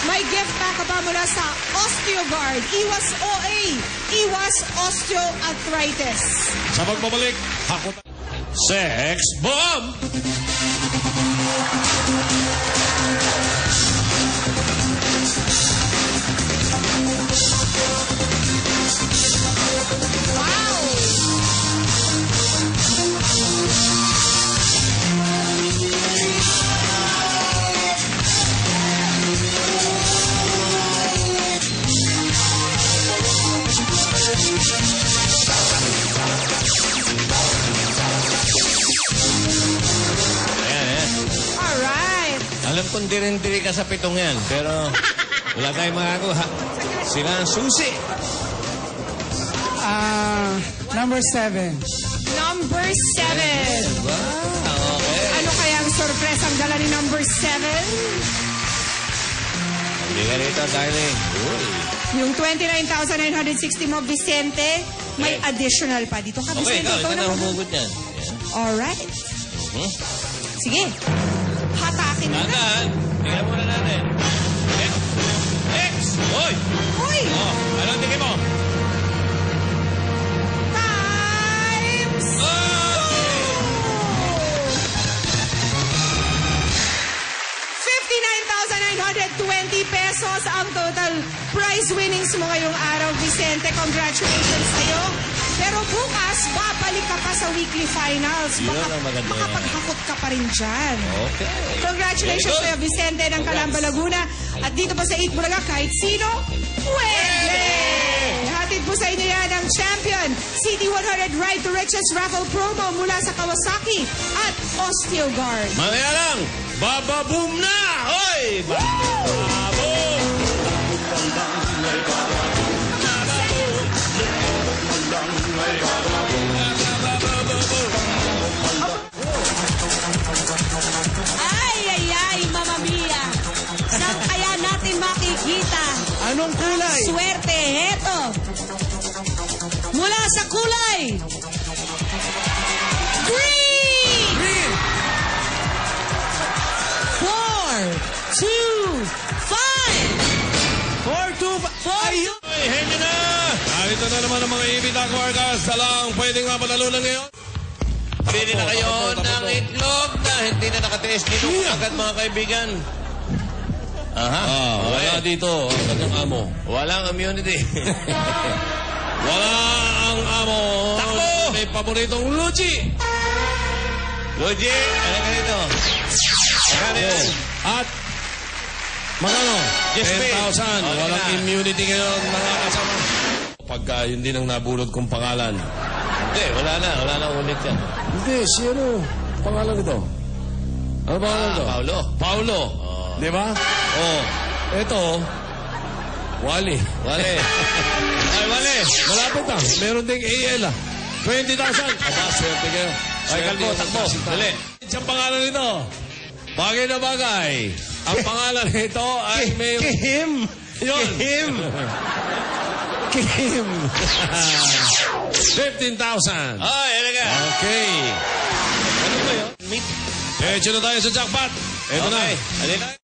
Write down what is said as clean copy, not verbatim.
May gift pack ka pa mula sa OsteoGuard. Iwas OA. Iwas osteoarthritis. Sa pagbabalik, hakutan. Sex Bomb! Alam kong dirin-diri ka sa pitong yan, pero wala tayong makakakuha. Sila ang susi. Number 7. Number 7. Wow, okay. Ano kayang sorpresang dala ni number 7? Hindi ka rito, darling. Yung 29,960 mo, Vicente, may additional pa. Dito ka, Okay, Vicente. ikaw na humugot yan. Alright. Sige. Hatakin mo na. Tandaan, tingnan muna natin. X! Hoy! Uy! Oh, anong tingin mo? Times! Oh! 59,920 pesos ang total prize winnings mo ngayong araw, Vicente. Congratulations sa'yo. Pero bukas, babalik ka pa sa weekly finals. Yun ang maganda yan. Makapaghakot ka pa rin dyan. Okay. Congratulations Very sa'yo, good. Vicente ng Calamba, Laguna. At dito pa sa 8 Bulaga, kahit sino, pwede! Hatid po sa inyo yan ang champion, CD100 Ride to Riches Raffle Promo mula sa Kawasaki at OsteoGuard. Mamaya lang, bababoom na! Hoy! Bababoom! Ay, Mama Mia! Saan kaya natin makikita? Anong kulay? Swerte, heto! Mula sa kulay! Green! Green. 4, 2, 5! 4, 2, 5. Ayun! Ay, henyo na! Narito na naman ang mga Ibita Quarkas. Dalang pwedeng mapanalunan ngayon. Bili na kayo ng itlog na hindi na nakatiis dito agad mga kaibigan. Aha. Wala dito ang kanyang amo. Walang immunity. Wala ang amo. Takbo! May paboritong Luchi. Luigi, ano ka dito? Ano yan? At magkano? Yes, 10,000. babe. Walang Okay na. immunity ngayon mga kasama. Pagka yun din ang nabulot kong pangalan. Hindi, wala na ulit yan. Hindi, sino? Pangalan nito? Ano pangalan nito? Paulo. Paulo. Di ba? Oh. Ito, Wally. Wale. Ay, Wale. Malapit na. Meron ding AL ah. 20,000. Aba, swerte kayo. Ay, kalbo, takbo. Dali. Ang pangalan nito, bagay na bagay. Ang pangalan nito ay may... Kim. Yun. Kim. Kim. 15,000. Ay, alaga. Okay. Ano ba yun? Meat. Diretso na tayo sa jackpot. Ito na. Okay. Halika.